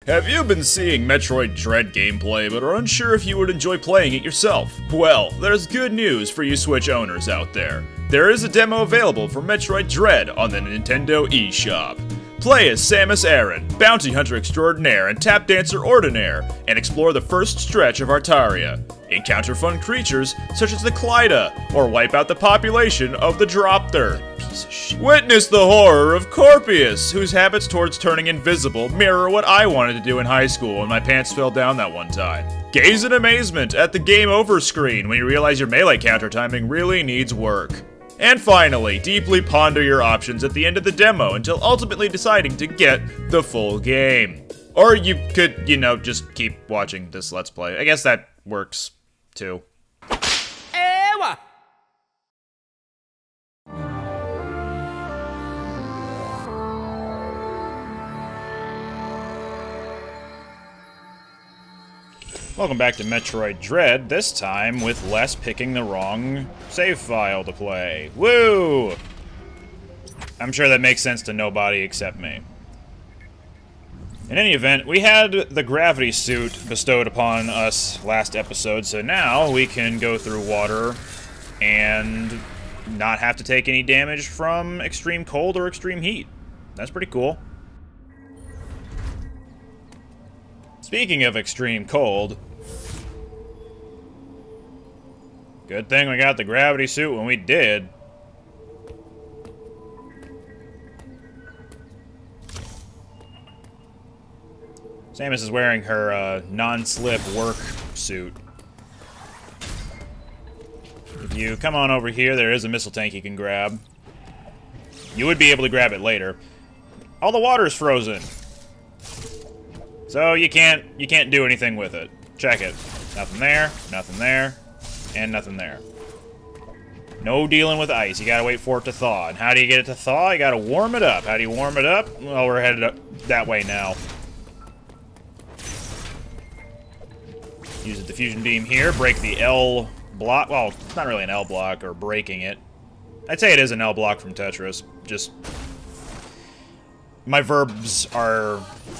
Have you been seeing Metroid Dread gameplay but are unsure if you would enjoy playing it yourself? Well, there's good news for you Switch owners out there. There is a demo available for Metroid Dread on the Nintendo eShop. Play as Samus Aran, Bounty Hunter Extraordinaire and Tap Dancer Ordinaire, and explore the first stretch of Artaria. Encounter fun creatures such as the Clyda, or wipe out the population of the Dropter. Piece of shit. Witness the horror of Corpius, whose habits towards turning invisible mirror what I wanted to do in high school when my pants fell down that one time. Gaze in amazement at the game over screen when you realize your melee counter timing really needs work. And finally, deeply ponder your options at the end of the demo until ultimately deciding to get the full game. Or you could, you know, just keep watching this Let's Play. I guess that works, too. Ewa! Welcome back to Metroid Dread, this time with less picking the wrong save file to play. Woo! I'm sure that makes sense to nobody except me. In any event, we had the gravity suit bestowed upon us last episode, so now we can go through water and not have to take any damage from extreme cold or extreme heat. That's pretty cool. Speaking of extreme cold, good thing we got the gravity suit when we did. Samus is wearing her non-slip work suit. If you come on over here, there is a missile tank you can grab. You would be able to grab it later. All the water is frozen, so you can't do anything with it. Check it. Nothing there, and nothing there. No dealing with ice. You gotta wait for it to thaw. And how do you get it to thaw? You gotta warm it up. How do you warm it up? Well, we're headed up that way now. Use the diffusion beam here, break the L block. Well, it's not really an L block, or breaking it. I'd say it is an L block from Tetris. Just, my verbs are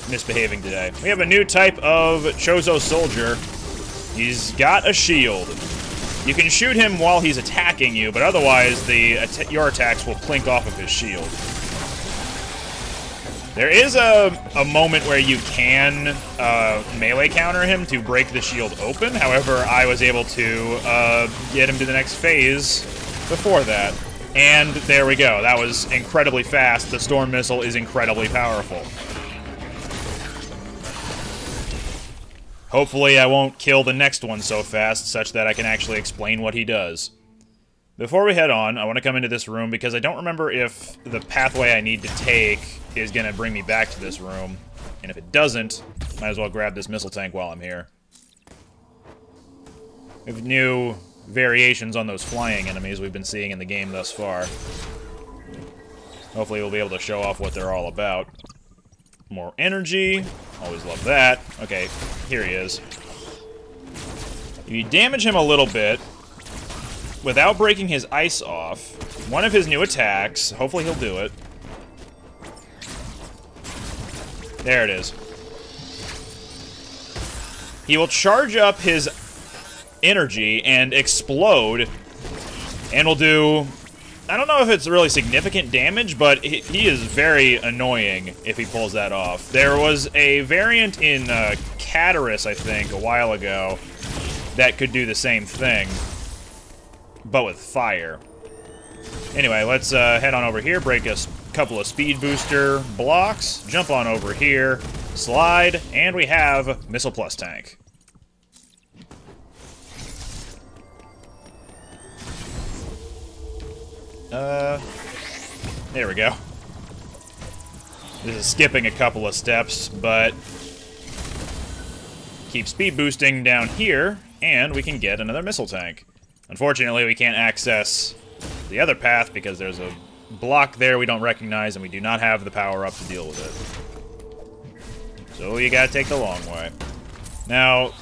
misbehaving today. We have a new type of Chozo Soldier. He's got a shield. You can shoot him while he's attacking you, but otherwise your attacks will plink off of his shield. There is a moment where you can melee counter him to break the shield open. However, I was able to get him to the next phase before that. And there we go. That was incredibly fast. The Storm Missile is incredibly powerful. Hopefully I won't kill the next one so fast, such that I can actually explain what he does. Before we head on, I want to come into this room because I don't remember if the pathway I need to take is going to bring me back to this room. And if it doesn't, might as well grab this missile tank while I'm here. We have new variations on those flying enemies we've been seeing in the game thus far. Hopefully we'll be able to show off what they're all about. More energy. Always love that. Okay, here he is. If you damage him a little bit, without breaking his ice off, one of his new attacks, hopefully he'll do it. There it is. He will charge up his energy and explode, and will do, I don't know if it's really significant damage, but he is very annoying if he pulls that off. There was a variant in Cataris, I think, a while ago, that could do the same thing, but with fire. Anyway, let's head on over here, break a couple of speed booster blocks, jump on over here, slide, and we have Missile Plus Tank. There we go. This is skipping a couple of steps, but keep speed boosting down here, and we can get another missile tank. Unfortunately, we can't access the other path because there's a block there we don't recognize, and we do not have the power-up to deal with it. So you gotta take the long way. Now,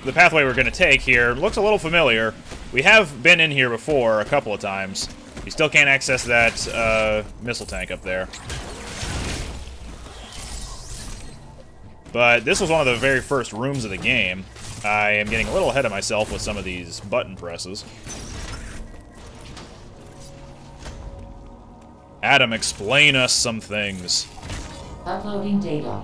the pathway we're gonna take here looks a little familiar. We have been in here before a couple of times. We still can't access that missile tank up there. But this was one of the very first rooms of the game. I am getting a little ahead of myself with some of these button presses. Adam, explain us some things. Uploading data.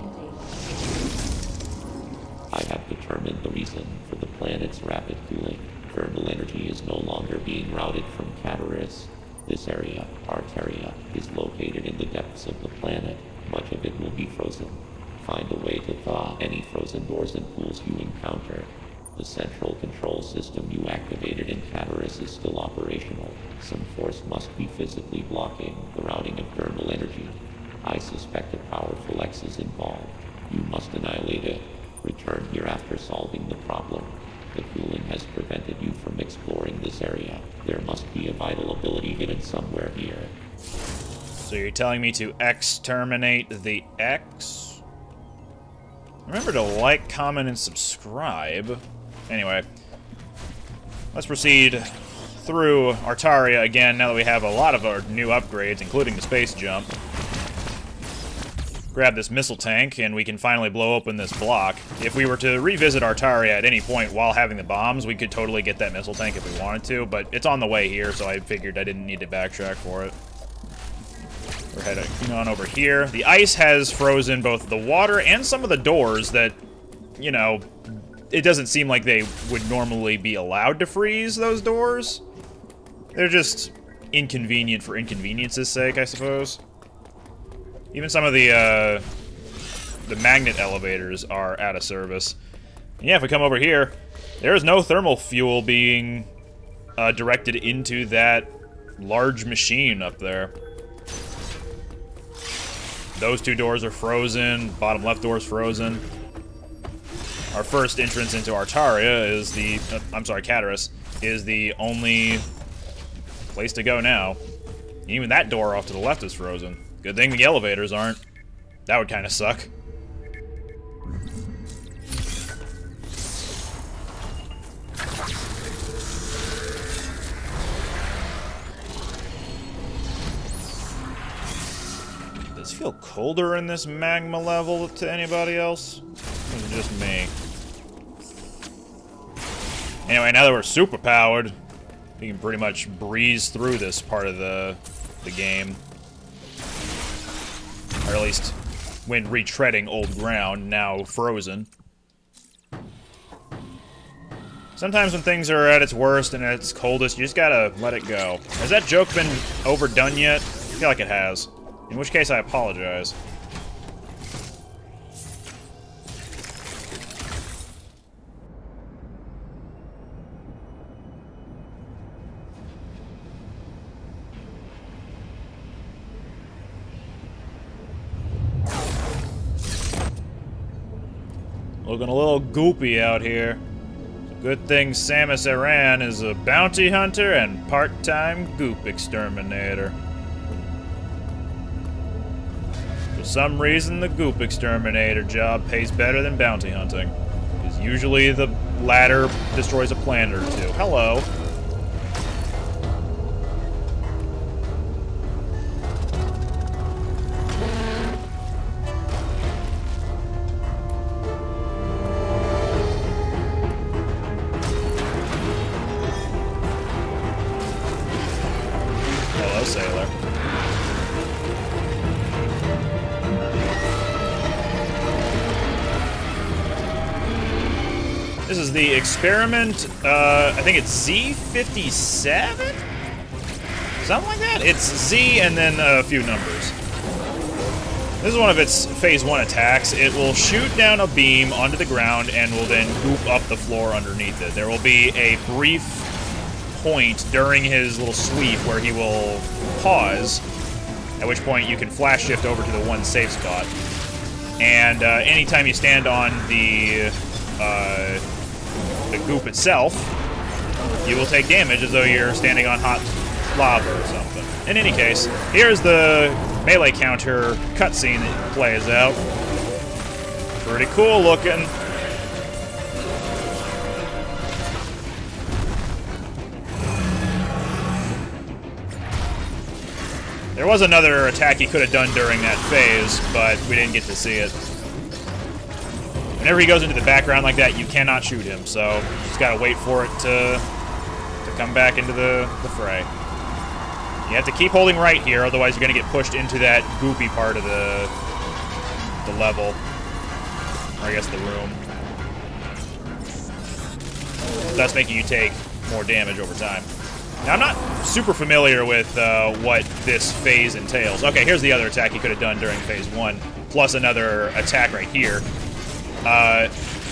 I have determined the reason for the planet's rapid cooling. Thermal energy is no longer being routed from Cataris. This area, Arteria, is located in the depths of the planet. Much of it will be frozen. Find a way to thaw any frozen doors and pools you encounter. The central control system you activated in Cataris is still operational. Some force must be physically blocking the routing of thermal energy. I suspect a powerful X is involved. You must annihilate it. Return here after solving the problem. The cooling has prevented you from exploring this area. There must be a vital ability hidden somewhere here. So you're telling me to exterminate the X? Remember to like, comment, and subscribe. Anyway, let's proceed through Artaria again, now that we have a lot of our new upgrades, including the space jump. Grab this missile tank, and we can finally blow open this block. If we were to revisit Artaria at any point while having the bombs, we could totally get that missile tank if we wanted to, but it's on the way here, so I figured I didn't need to backtrack for it. We're heading on over here. The ice has frozen both the water and some of the doors that, you know, it doesn't seem like they would normally be allowed to freeze those doors. They're just inconvenient for inconvenience's sake, I suppose. Even some of the magnet elevators are out of service. And yeah, if we come over here, there is no thermal fuel being directed into that large machine up there. Those two doors are frozen. Bottom left door is frozen. Our first entrance into Artaria is the... I'm sorry, Cataris is the only place to go now. Even that door off to the left is frozen. Good thing the elevators aren't. That would kind of suck. Does it feel colder in this magma level to anybody else? Or is it just me? Anyway, now that we're super powered, we can pretty much breeze through this part of the game. Or at least when retreading old ground, now frozen. Sometimes when things are at its worst and at its coldest, you just gotta let it go. Has that joke been overdone yet? I feel like it has. In which case, I apologize. Looking a little goopy out here. Good thing Samus Aran is a bounty hunter and part-time goop exterminator. For some reason, the goop exterminator job pays better than bounty hunting, because usually the latter destroys a planet or two. Hello. Sailor. This is the experiment, I think it's Z57? Something like that? It's Z and then a few numbers. This is one of its phase 1 attacks. It will shoot down a beam onto the ground and will then goop up the floor underneath it. There will be a brief point during his little sweep where he will pause, at which point you can flash shift over to the one safe spot. And anytime you stand on the goop itself, you will take damage as though you're standing on hot lava or something. In any case, here's the melee counter cutscene that plays out. Pretty cool looking. There was another attack he could have done during that phase, but we didn't get to see it. Whenever he goes into the background like that, you cannot shoot him, so you just gotta wait for it to come back into the fray. You have to keep holding right here, otherwise you're gonna get pushed into that goopy part of the level. Or I guess the room. Thus making you take more damage over time. Now, I'm not super familiar with what this phase entails. Okay, here's the other attack he could have done during phase 1, plus another attack right here.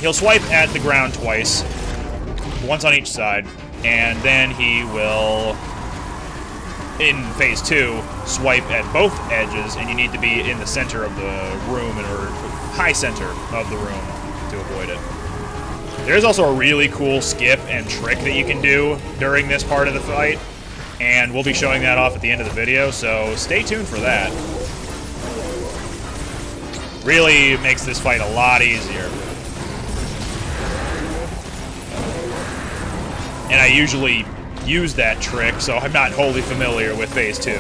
He'll swipe at the ground twice, once on each side, and then he will, in phase 2, swipe at both edges, and you need to be in the center of the room, or high center of the room to avoid it. There's also a really cool skip and trick that you can do during this part of the fight, and we'll be showing that off at the end of the video, so stay tuned for that. Really makes this fight a lot easier. And I usually use that trick, so I'm not wholly familiar with phase 2.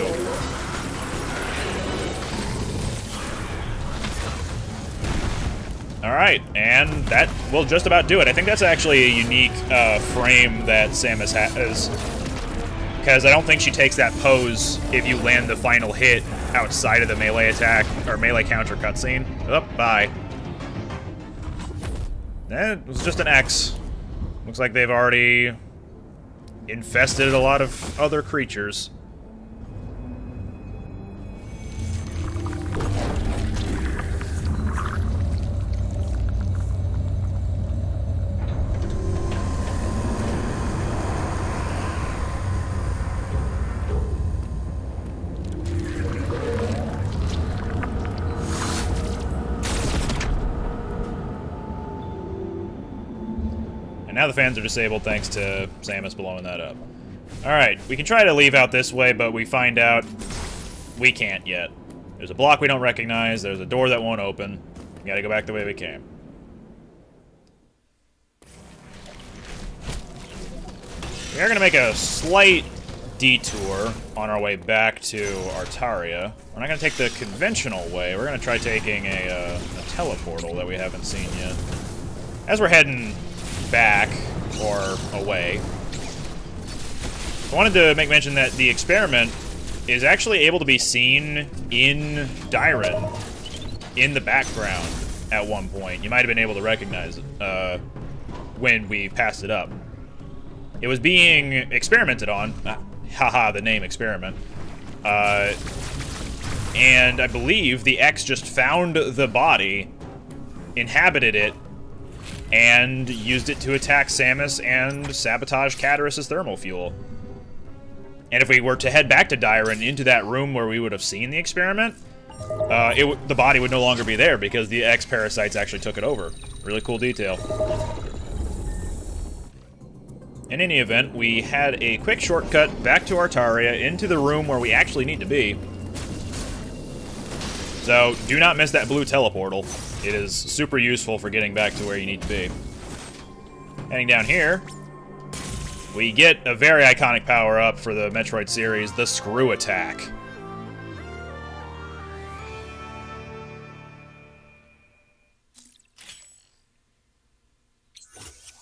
Alright, and that will just about do it. I think that's actually a unique frame that Samus has, because I don't think she takes that pose if you land the final hit outside of the melee attack, or melee counter cutscene. Oh, bye. It was just an X. Looks like they've already infested a lot of other creatures. And now the fans are disabled thanks to Samus blowing that up. Alright, we can try to leave out this way, but we find out we can't yet. There's a block we don't recognize, there's a door that won't open. We gotta go back the way we came. We are gonna make a slight detour on our way back to Artaria. We're not gonna take the conventional way, we're gonna try taking a teleportal that we haven't seen yet. As we're heading back, or away, I wanted to make mention that the experiment is actually able to be seen in Dairon, in the background at one point. You might have been able to recognize it when we passed it up. It was being experimented on, haha, the name experiment, and I believe the X just found the body, inhabited it, and used it to attack Samus and sabotage Cateras's thermal fuel. And if we were to head back to Dairon into that room where we would have seen the experiment, the body would no longer be there because the X-parasites actually took it over. Really cool detail. In any event, we had a quick shortcut back to Artaria into the room where we actually need to be. So, do not miss that blue teleportal. It is super useful for getting back to where you need to be. Heading down here, we get a very iconic power-up for the Metroid series, the Screw Attack.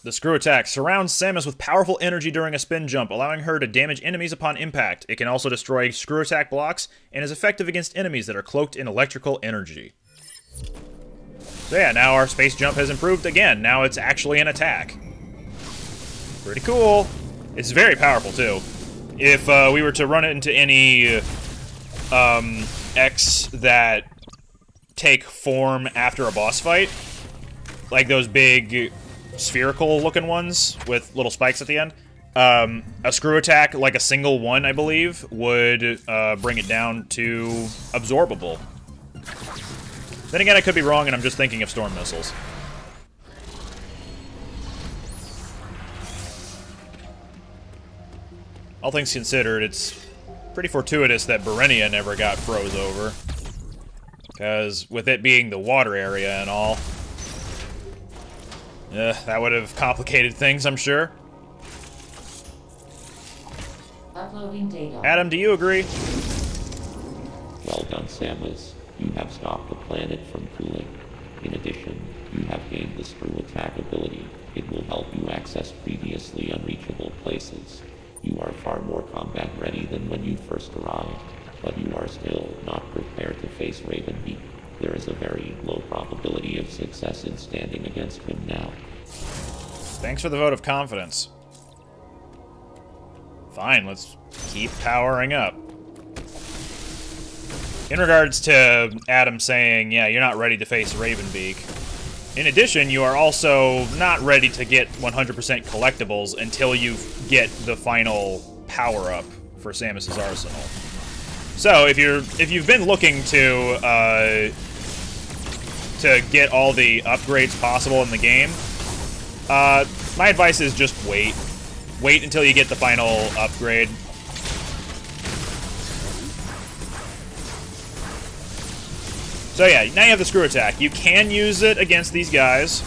The Screw Attack surrounds Samus with powerful energy during a spin jump, allowing her to damage enemies upon impact. It can also destroy Screw Attack blocks, and is effective against enemies that are cloaked in electrical energy. So yeah, now our space jump has improved again. Now it's actually an attack. Pretty cool. It's very powerful, too. If we were to run it into any X that take form after a boss fight, like those big spherical-looking ones with little spikes at the end, a screw attack, like a single one, I believe, would bring it down to absorbable. Then again, I could be wrong, and I'm just thinking of storm missiles. All things considered, it's pretty fortuitous that Berenia never got froze over. Because with it being the water area and all, that would have complicated things, I'm sure. Uploading data. Adam, do you agree? Well done, Samus. You have stopped the planet from cooling. In addition, You have gained the screw attack ability. It will help you access previously unreachable places. You are far more combat ready than when you first arrived, but you are still not prepared to face Ravenbeak. There is a very low probability of success in standing against him now. Thanks for the vote of confidence. Fine, let's keep powering up. In regards to Adam saying, yeah, you're not ready to face Ravenbeak, in addition, you are also not ready to get 100% collectibles until you get the final power-up for Samus's arsenal. So, if you've been looking to get all the upgrades possible in the game, my advice is just wait. Wait until you get the final upgrade. So yeah, now you have the screw attack. You can use it against these guys.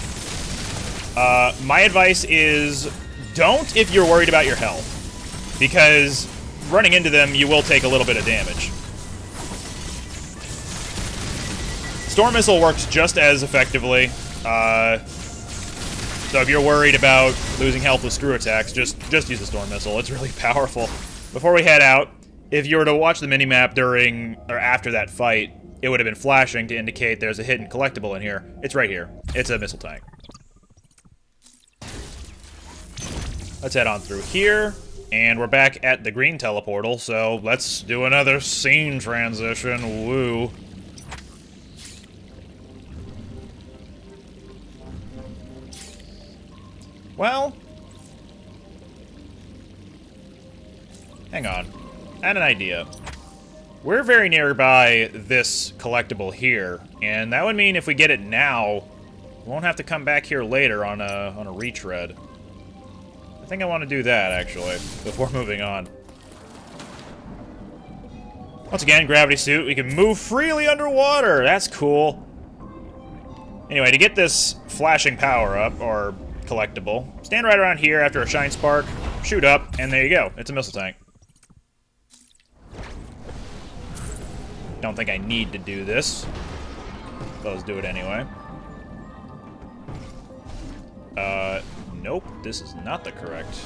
My advice is don't if you're worried about your health, because running into them, you will take a little bit of damage. Storm Missile works just as effectively. So if you're worried about losing health with screw attacks, just use the Storm Missile. It's really powerful. Before we head out, if you were to watch the minimap during or after that fight, it would have been flashing to indicate there's a hidden collectible in here. It's right here. It's a missile tank. Let's head on through here, and we're back at the green teleportal, so let's do another scene transition. Woo. Well, hang on. I had an idea. We're very nearby this collectible here, and that would mean if we get it now, we won't have to come back here later on a retread. I think I want to do that, actually, before moving on. Once again, gravity suit. We can move freely underwater. That's cool. Anyway, to get this flashing power-up, or collectible, stand right around here after a shine spark, shoot up, and there you go. It's a missile tank. Don't think I need to do this, but let's do it anyway. Nope, this is not the correct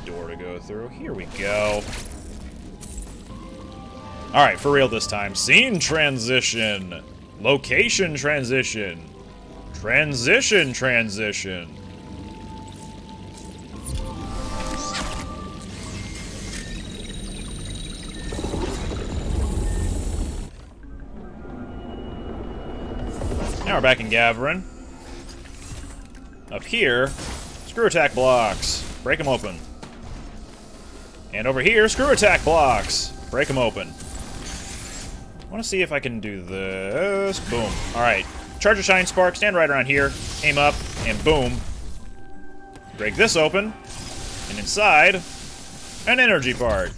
door to go through. Here we go. Alright, for real this time. Scene transition. Location transition. Transition transition. Now we're back in Gavarin. Up here, screw attack blocks. Break them open. And over here, screw attack blocks. Break them open. I want to see if I can do this. Boom. Alright. Charge a shine spark, stand right around here, aim up, and boom. Break this open. And inside, an energy part.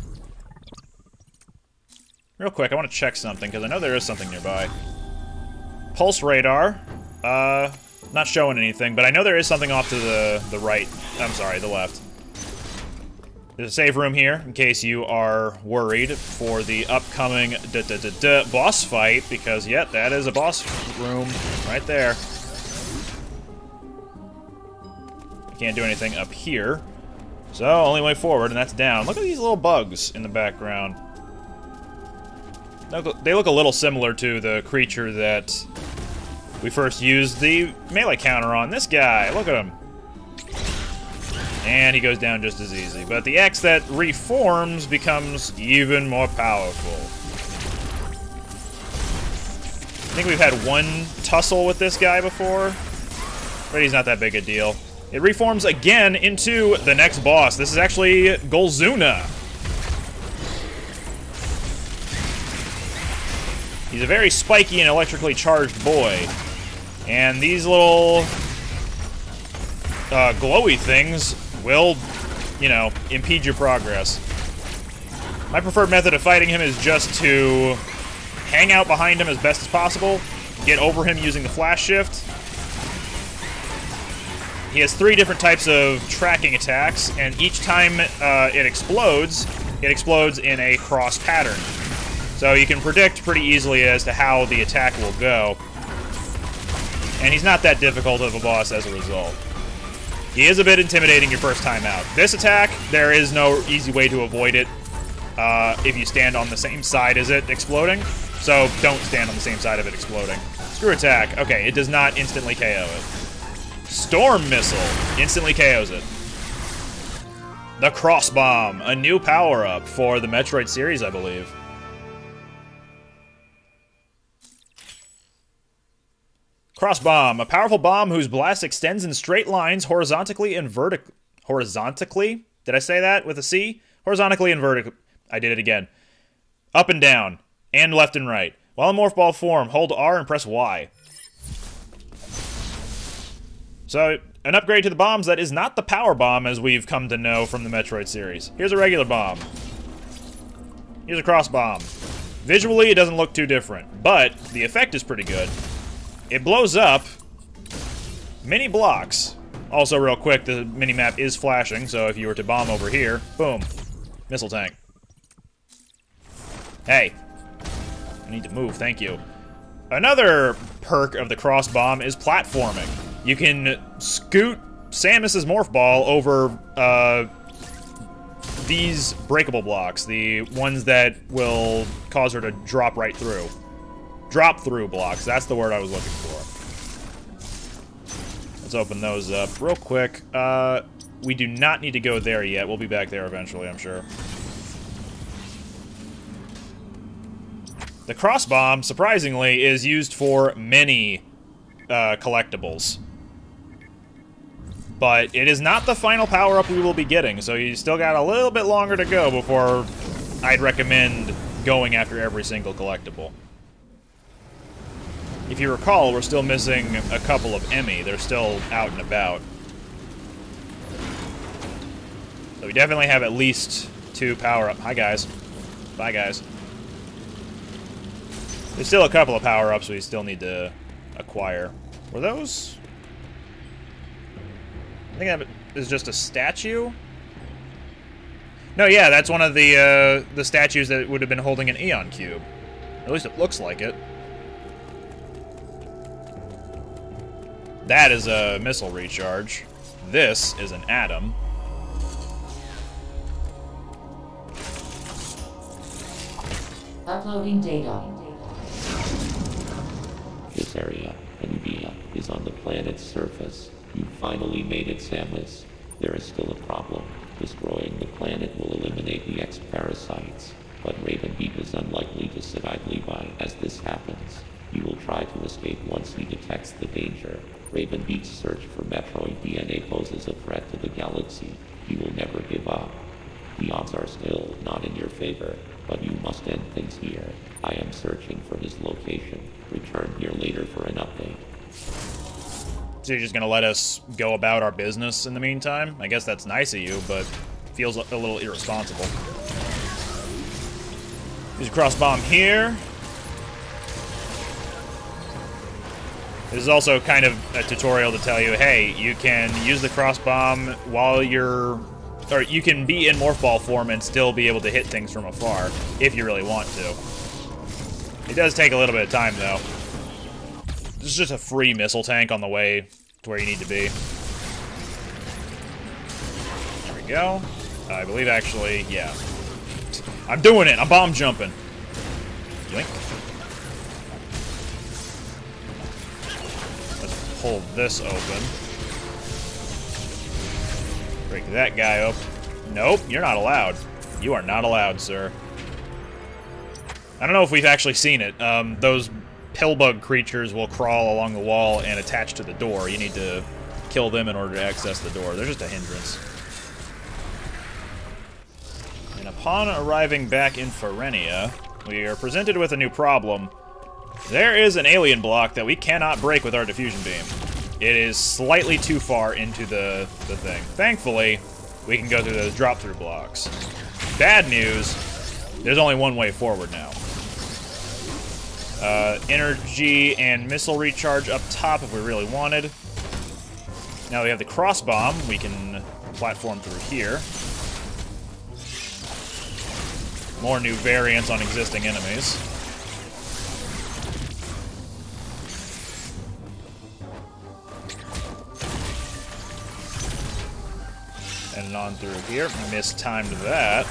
Real quick, I want to check something, because I know there is something nearby. Pulse radar. Not showing anything, but I know there is something off to the right. I'm sorry, the left. There's a save room here, in case you are worried for the upcoming boss fight, because, yep, that is a boss room right there. Can't do anything up here. So, only way forward, and that's down. Look at these little bugs in the background. They look a little similar to the creature that we first used the melee counter on. This guy, look at him. And he goes down just as easy. But the X that reforms becomes even more powerful. I think we've had one tussle with this guy before, but he's not that big a deal. It reforms again into the next boss. This is actually Golzuna. He's a very spiky and electrically charged boy. And these little glowy things will, you know, impede your progress. My preferred method of fighting him is just to hang out behind him as best as possible, get over him using the flash shift. He has 3 different types of tracking attacks, and each time it explodes in a cross pattern. So you can predict pretty easily as to how the attack will go. And he's not that difficult of a boss as a result. He is a bit intimidating your first time out. This attack, there is no easy way to avoid it if you stand on the same side as it exploding. So don't stand on the same side of it exploding. Screw attack. Okay, it does not instantly KO it. Storm Missile instantly KOs it. The Cross Bomb, a new power-up for the Metroid series, I believe. Cross Bomb, a powerful bomb whose blast extends in straight lines horizontally and vertically. Horizontally? Did I say that with a C? Horizontally and vertically. I did it again. Up and down, and left and right. While in Morph Ball form, hold R and press Y. So, an upgrade to the bombs that is not the power bomb as we've come to know from the Metroid series. Here's a regular bomb. Here's a cross bomb. Visually, it doesn't look too different, but the effect is pretty good. It blows up mini blocks. Also, real quick, the minimap is flashing, so if you were to bomb over here, boom, missile tank. Hey, I need to move, thank you. Another perk of the cross bomb is platforming. You can scoot Samus's Morph Ball over these breakable blocks, the ones that will cause her to drop right through. Drop through blocks, that's the word I was looking for. Let's open those up real quick. We do not need to go there yet. We'll be back there eventually, I'm sure. The cross bomb, surprisingly, is used for many collectibles. But it is not the final power-up we will be getting, so you still got a little bit longer to go before I'd recommend going after every single collectible. If you recall, we're still missing a couple of Emmy. They're still out and about. So we definitely have at least 2 power-up. Hi, guys. Bye, guys. There's still a couple of power-ups we still need to acquire. Were those... I think that is just a statue? No, yeah, that's one of the statues that would have been holding an Eon Cube. At least it looks like it. That is a missile recharge. This is an atom. Uploading data. This area, Nubia, is on the planet's surface. You finally made it, Samus. There is still a problem. Destroying the planet will eliminate the X-parasites, but Ravenbeak is unlikely to sit idly by as this happens. You will try to escape once he detects the danger. Ravenbeak's search for Metroid DNA poses a threat to the galaxy. He will never give up. The odds are still not in your favor, but you must end things here. I am searching for his location. Return here later for an update. So you're just gonna let us go about our business in the meantime? I guess that's nice of you, but feels a little irresponsible. There's a cross bomb here. This is also kind of a tutorial to tell you, hey, you can use the cross bomb while you're... Or you can be in Morph Ball form and still be able to hit things from afar, if you really want to. It does take a little bit of time, though. This is just a free missile tank on the way to where you need to be. There we go. I believe, actually, yeah. I'm doing it! I'm bomb jumping! Yoink. Let's pull this open. Break that guy up. Nope, you're not allowed. You are not allowed, sir. I don't know if we've actually seen it. Those pillbug creatures will crawl along the wall and attach to the door. You need to kill them in order to access the door. They're just a hindrance. And upon arriving back in Ferenia, we are presented with a new problem. There is an alien block that we cannot break with our diffusion beam. It is slightly too far into the thing. Thankfully, we can go through those drop-through blocks. Bad news, there's only one way forward now. Energy and missile recharge up top if we really wanted. Now we have the cross bomb. We can platform through here. More new variants on existing enemies. And on through here. Mistimed that.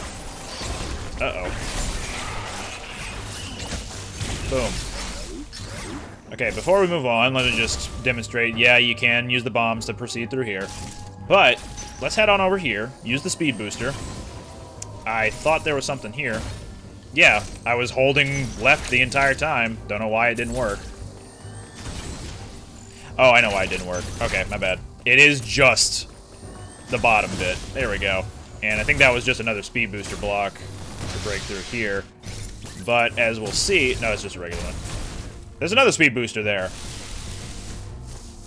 Uh-oh. Boom. Okay, before we move on, let me just demonstrate. Yeah, you can use the bombs to proceed through here. But, let's head on over here. Use the speed booster. I thought there was something here. Yeah, I was holding left the entire time. Don't know why it didn't work. Oh, I know why it didn't work. Okay, my bad. It is just the bottom bit. There we go. And I think that was just another speed booster block to break through here. But as we'll see, no, it's just a regular one. There's another speed booster there.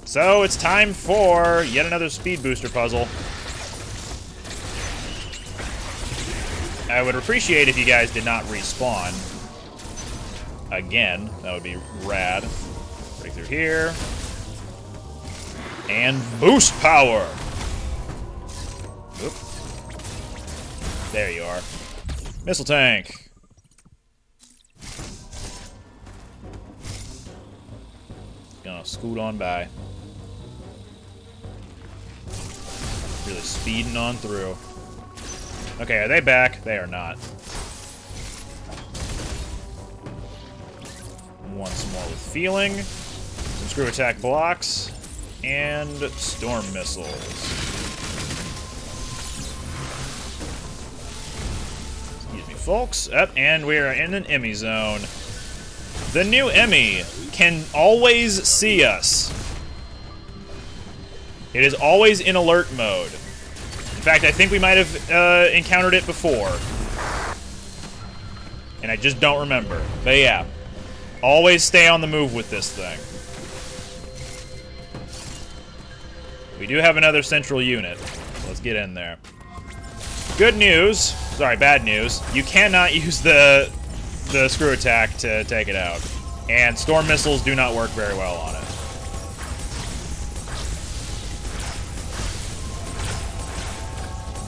So it's time for yet another speed booster puzzle. I would appreciate if you guys did not respawn. Again, that would be rad. Break through here. And boost power! Oop. There you are. Missile tank. Gonna scoot on by. Really speeding on through. Okay, are they back? They are not. Once more with feeling. Some screw attack blocks. And storm missiles. Excuse me, folks. Up, and we are in an Emmy Zone. The new Emmy can always see us. It is always in alert mode. In fact, I think we might have encountered it before. And I just don't remember. But yeah, always stay on the move with this thing. We do have another central unit. Let's get in there. Good news. Sorry, bad news. You cannot use the screw attack to take it out. And storm missiles do not work very well on it.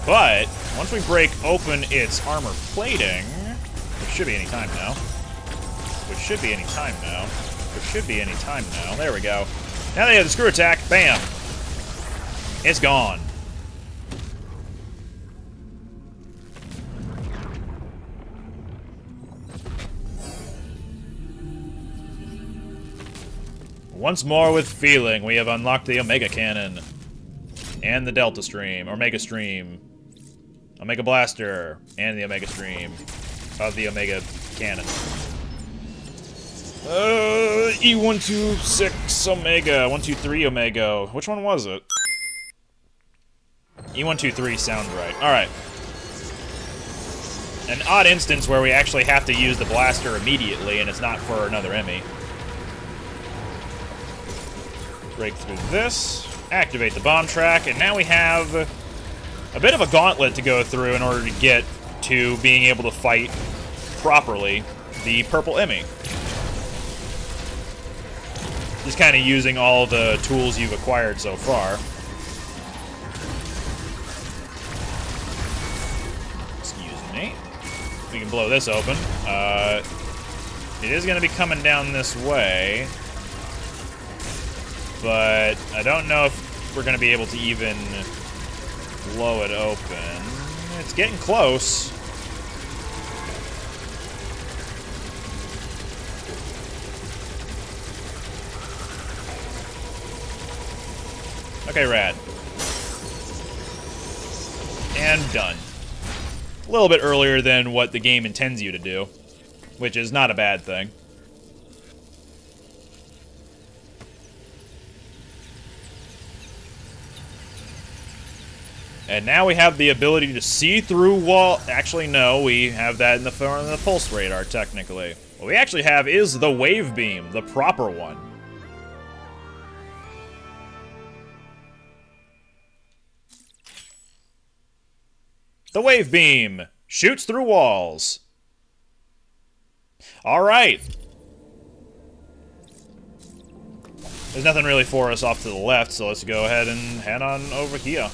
But, once we break open its armor plating, which should be any time now. Which should be any time now. Which should be any time now. There we go. Now they have the screw attack. Bam! It's gone. Once more with feeling, we have unlocked the Omega Cannon. And the Delta Stream, or Mega Stream. Omega Blaster, and the Omega Stream of the Omega Cannon. E126 Omega, 123 Omega. Which one was it? E123 sounds right. Alright. An odd instance where we actually have to use the blaster immediately, and it's not for another Emmy. Break through this, activate the bomb track, and now we have a bit of a gauntlet to go through in order to get to being able to fight properly the purple Emmy. Just kind of using all the tools you've acquired so far. Excuse me. We can blow this open. It is going to be coming down this way. But I don't know if we're going to be able to even blow it open. It's getting close. Okay, rad. And done. A little bit earlier than what the game intends you to do, which is not a bad thing. And now we have the ability to see through wall. Actually, no, we have that in the pulse radar, technically. What we actually have is the wave beam, the proper one. The wave beam shoots through walls. All right. There's nothing really for us off to the left, so let's go ahead and head on over here.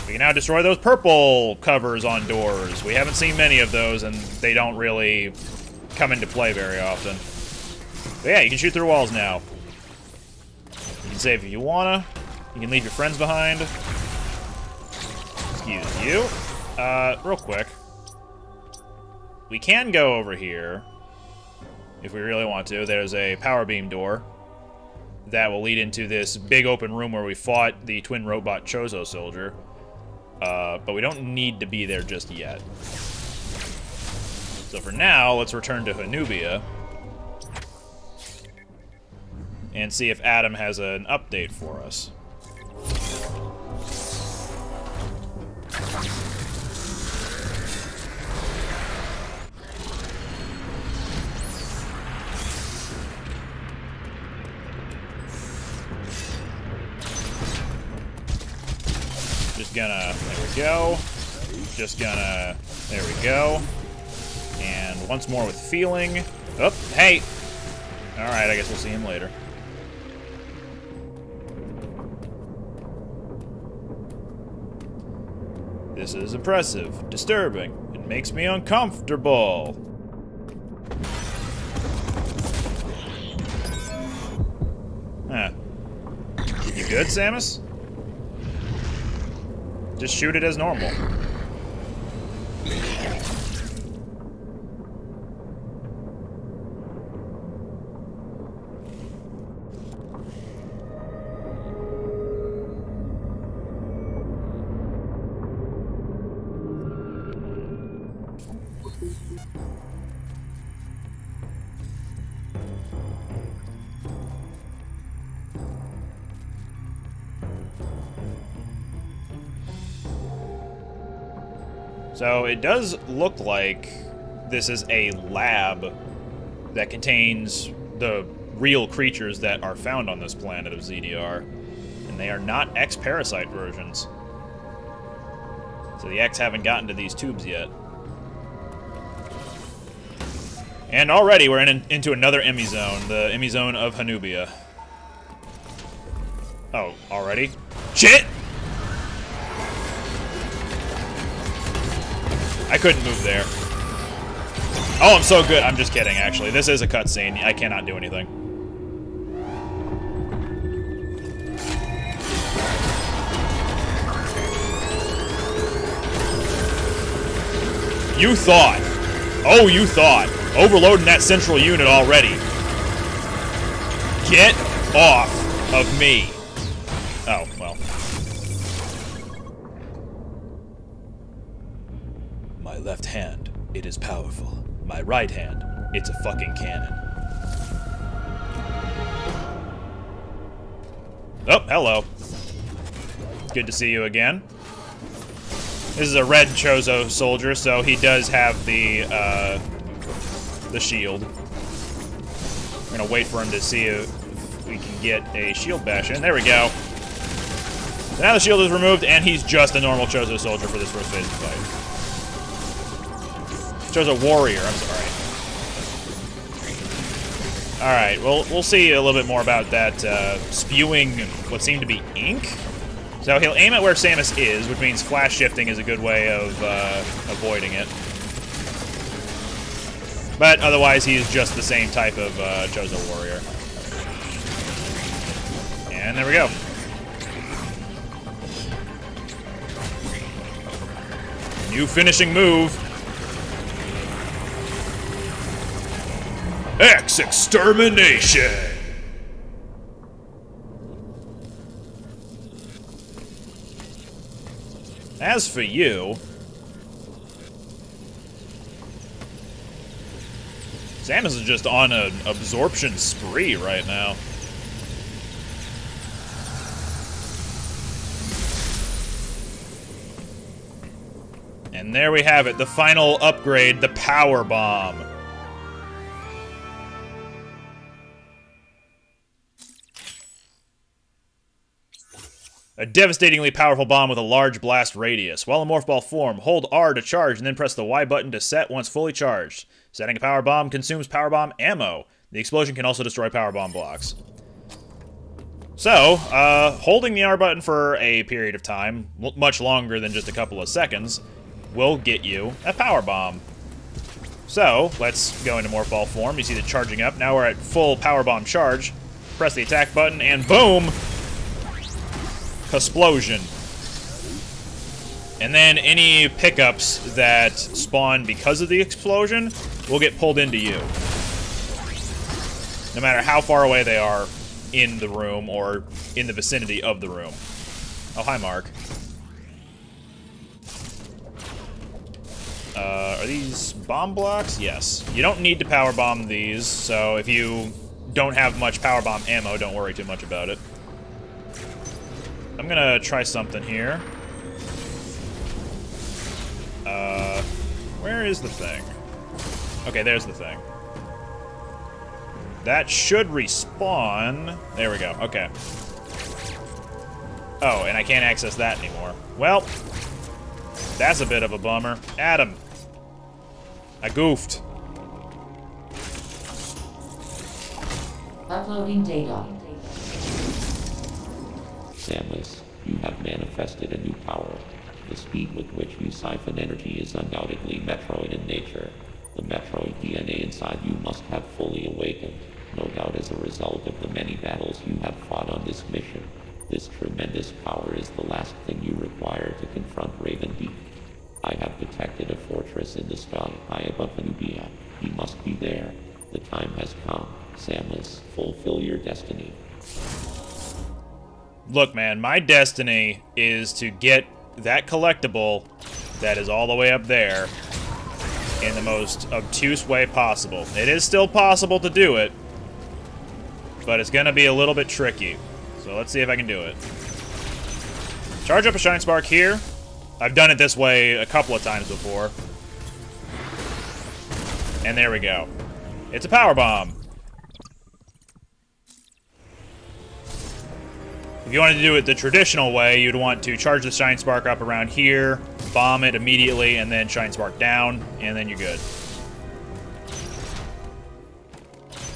We can now destroy those purple covers on doors. We haven't seen many of those, and they don't really come into play very often. But yeah, you can shoot through walls now. You can save if you wanna. You can leave your friends behind. Excuse you. Real quick. We can go over here if we really want to. There's a power beam door that will lead into this big open room where we fought the twin robot Chozo Soldier. But we don't need to be there just yet. So for now, let's return to Hanubia and see if Adam has an update for us. Just gonna, there we go. Just gonna, there we go. And once more with feeling. Oh, hey! Alright, I guess we'll see him later. This is impressive, disturbing. It makes me uncomfortable. Huh. You good, Samus? Just shoot it as normal. So it does look like this is a lab that contains the real creatures that are found on this planet of ZDR. And they are not X-Parasite versions. So the X haven't gotten to these tubes yet. And already we're into another Emmy Zone, the Emmy Zone of Hanubia. Oh, already? Shit! I couldn't move there. Oh, I'm so good. I'm just kidding, actually. This is a cutscene. I cannot do anything. You thought. Oh, you thought. Overloading that central unit already. Get off of me. Oh, well. My left hand, it is powerful. My right hand, it's a fucking cannon. Oh, hello. Good to see you again. This is a red Chozo Soldier, so he does have the shield. We're gonna wait for him to see if we can get a shield bash in. There we go. So now the shield is removed, and he's just a normal Chozo Soldier for this first phase of the fight. Chozo Warrior, I'm sorry. Alright, well, we'll see a little bit more about that spewing what seemed to be ink. So he'll aim at where Samus is, which means flash shifting is a good way of avoiding it. But otherwise, he's just the same type of Chozo Warrior. And there we go. New finishing move. X-Extermination! As for you... Samus is just on an absorption spree right now. And there we have it, the final upgrade, the Power Bomb. A devastatingly powerful bomb with a large blast radius. While in Morph Ball form, hold R to charge and then press the Y button to set once fully charged. Setting a Power Bomb consumes Power Bomb ammo. The explosion can also destroy Power Bomb blocks. So, holding the R button for a period of time, much longer than just a couple of seconds, will get you a Power Bomb. So, let's go into Morph Ball form. You see the charging up. Now we're at full Power Bomb charge. Press the attack button and boom! Explosion. And then any pickups that spawn because of the explosion will get pulled into you. No matter how far away they are in the room or in the vicinity of the room. Oh, hi, Mark. Are these bomb blocks? Yes. You don't need to power bomb these, so if you don't have much power bomb ammo, don't worry too much about it. I'm gonna try something here. Where is the thing? Okay, there's the thing. That should respawn. There we go, okay. Oh, and I can't access that anymore. Well, that's a bit of a bummer. Adam. I goofed. Uploading data. Samus, you have manifested a new power. The speed with which you siphon energy is undoubtedly Metroid in nature. The Metroid DNA inside you must have fully awakened, no doubt as a result of the many battles you have fought on this mission. This tremendous power is the last thing you require to confront Raven Beak. I have detected a fortress in the sky high above Nubia. He must be there. The time has come. Samus, fulfill your destiny. Look, man, my destiny is to get that collectible that is all the way up there in the most obtuse way possible. It is still possible to do it, but it's gonna be a little bit tricky. So let's see if I can do it. Charge up a Shine Spark here. I've done it this way a couple of times before. And there we go. It's a power bomb. If you wanted to do it the traditional way, you'd want to charge the Shine Spark up around here, bomb it immediately, and then Shine Spark down, and then you're good.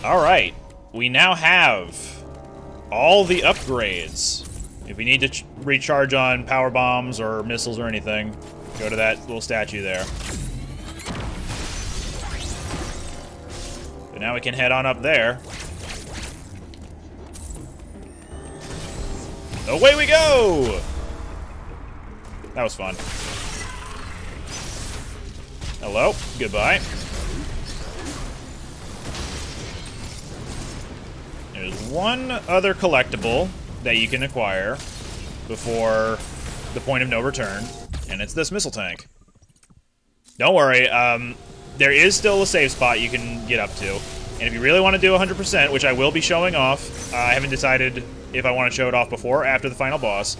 Alright, we now have all the upgrades. If we need to recharge on power bombs or missiles or anything, go to that little statue there. But now we can head on up there. Away we go! That was fun. Hello, goodbye. There's one other collectible that you can acquire before the point of no return, and it's this missile tank. Don't worry, there is still a save spot you can get up to, and if you really want to do 100%, which I will be showing off, I haven't decided if I want to show it off before or after the final boss,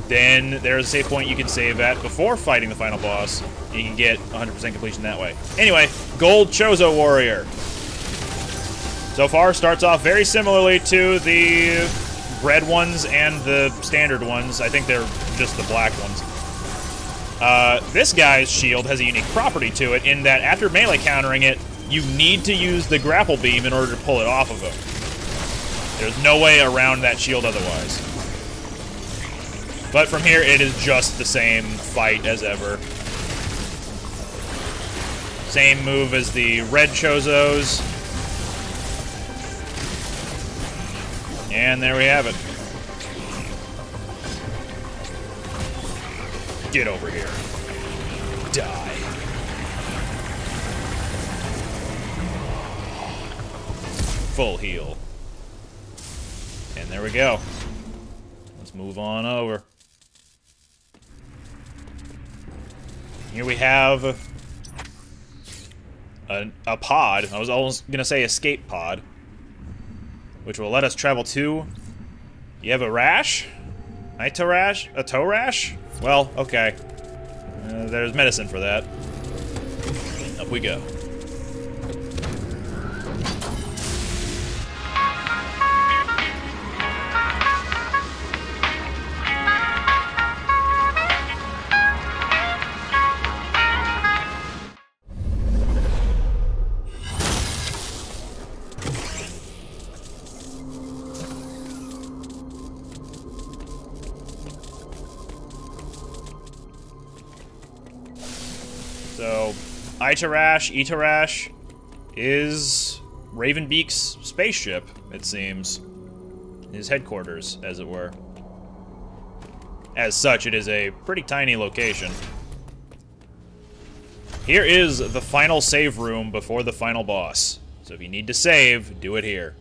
then there's a save point you can save at before fighting the final boss, and you can get 100% completion that way. Anyway, Gold Chozo Warrior. So far, starts off very similarly to the red ones and the standard ones. I think they're just the black ones. This guy's shield has a unique property to it in that after melee countering it, you need to use the grapple beam in order to pull it off of him. There's no way around that shield otherwise. But from here, it is just the same fight as ever. Same move as the red Chozos. And there we have it. Get over here. Die. Full heal. And there we go. Let's move on over. Here we have a pod. I was almost gonna say escape pod, which will let us travel to... You have a rash? A toe rash? Well, okay. There's medicine for that. Up we go. So, Itarash is Ravenbeak's spaceship, it seems. his headquarters, as it were. As such, it is a pretty tiny location. Here is the final save room before the final boss. So if you need to save, do it here.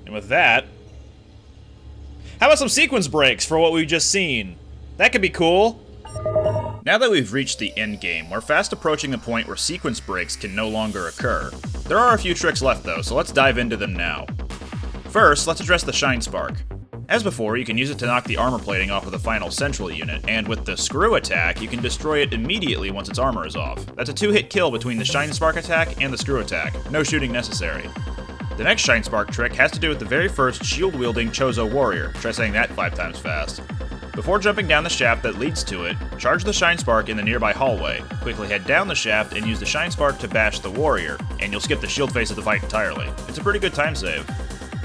And with that, how about some sequence breaks for what we've just seen? That could be cool. Now that we've reached the end game, we're fast approaching the point where sequence breaks can no longer occur. There are a few tricks left though, so let's dive into them now. First, let's address the Shine Spark. As before, you can use it to knock the armor plating off of the final central unit, and with the Screw attack, you can destroy it immediately once its armor is off. That's a 2-hit kill between the Shine Spark attack and the Screw attack. No shooting necessary. The next Shine Spark trick has to do with the very first shield-wielding Chozo Warrior. Try saying that 5 times fast. Before jumping down the shaft that leads to it, charge the Shine Spark in the nearby hallway. Quickly head down the shaft and use the Shine Spark to bash the Warrior, and you'll skip the shield phase of the fight entirely. It's a pretty good time save.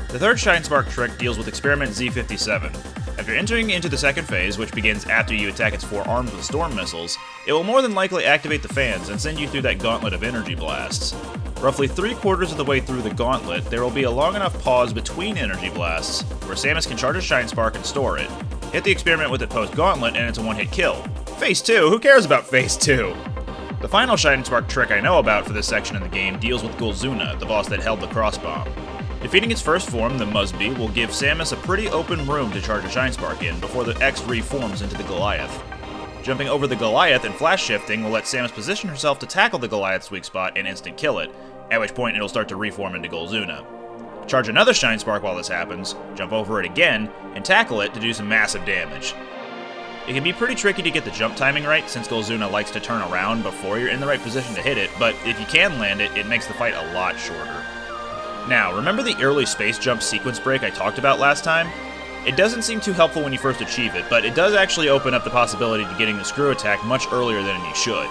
The third Shine Spark trick deals with Experiment Z57. After entering into the second phase, which begins after you attack its 4 arms with storm missiles, it will more than likely activate the fans and send you through that gauntlet of energy blasts. Roughly 3/4 of the way through the gauntlet, there will be a long enough pause between energy blasts where Samus can charge a Shine Spark and store it. Hit the experiment with it post-gauntlet and it's a 1-hit kill. Phase 2? Who cares about Phase 2? The final Shine Spark trick I know about for this section in the game deals with Golzuna, the boss that held the crossbomb. Defeating its first form, the Musby, will give Samus a pretty open room to charge a Shine Spark in before the X reforms into the Goliath. Jumping over the Goliath and flash shifting will let Samus position herself to tackle the Goliath's weak spot and instant kill it, at which point it'll start to reform into Golzuna. Charge another Shine Spark while this happens, jump over it again, and tackle it to do some massive damage. It can be pretty tricky to get the jump timing right since Golzuna likes to turn around before you're in the right position to hit it, but if you can land it, it makes the fight a lot shorter. Now, remember the early space jump sequence break I talked about last time? It doesn't seem too helpful when you first achieve it, but it does actually open up the possibility of getting the Screw attack much earlier than you should.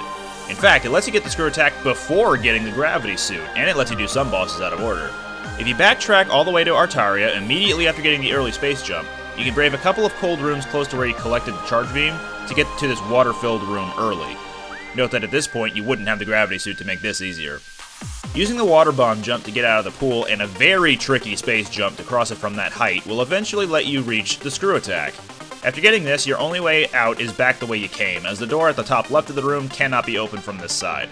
In fact, it lets you get the Screw attack before getting the gravity suit, and it lets you do some bosses out of order. If you backtrack all the way to Artaria immediately after getting the early space jump, you can brave a couple of cold rooms close to where you collected the charge beam to get to this water-filled room early. Note that at this point, you wouldn't have the gravity suit to make this easier. Using the water bomb jump to get out of the pool and a very tricky space jump to cross it from that height will eventually let you reach the Screw attack. After getting this, your only way out is back the way you came, as the door at the top left of the room cannot be opened from this side.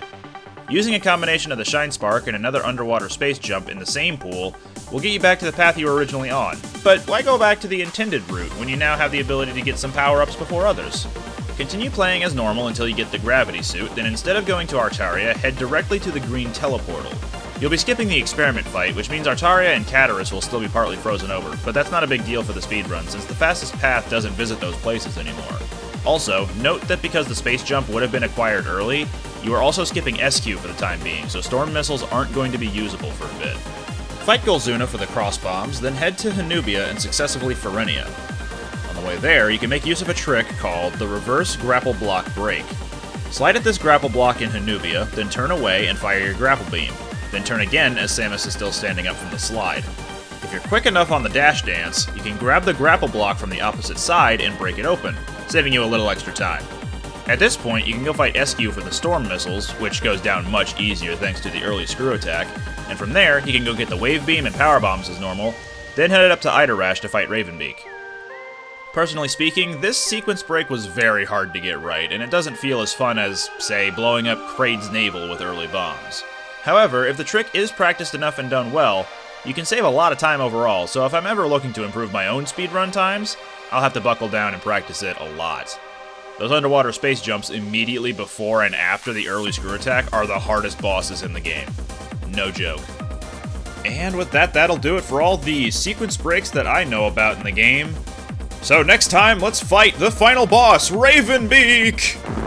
Using a combination of the Shine Spark and another underwater space jump in the same pool will get you back to the path you were originally on. But why go back to the intended route when you now have the ability to get some power-ups before others? Continue playing as normal until you get the gravity suit, then instead of going to Artaria, head directly to the green teleportal. You'll be skipping the experiment fight, which means Artaria and Cataris will still be partly frozen over, but that's not a big deal for the speedrun since the fastest path doesn't visit those places anymore. Also, note that because the space jump would have been acquired early, you are also skipping SQ for the time being, so storm missiles aren't going to be usable for a bit. Fight Golzuna for the cross bombs, then head to Hanubia and successively Ferenia. On the way there, you can make use of a trick called the Reverse Grapple Block Break. Slide at this grapple block in Hanubia, then turn away and fire your grapple beam. Then turn again as Samus is still standing up from the slide. If you're quick enough on the dash dance, you can grab the grapple block from the opposite side and break it open, saving you a little extra time. At this point, you can go fight SQ for the storm missiles, which goes down much easier thanks to the early Screw attack, and from there, you can go get the wave beam and power bombs as normal, then head up to Idarash to fight Ravenbeak. Personally speaking, this sequence break was very hard to get right, and it doesn't feel as fun as, say, blowing up Kraid's navel with early bombs. However, if the trick is practiced enough and done well, you can save a lot of time overall, so if I'm ever looking to improve my own speedrun times, I'll have to buckle down and practice it a lot. Those underwater space jumps immediately before and after the early Screw attack are the hardest bosses in the game. No joke. And with that, that'll do it for all the sequence breaks that I know about in the game. So next time, let's fight the final boss, Ravenbeak!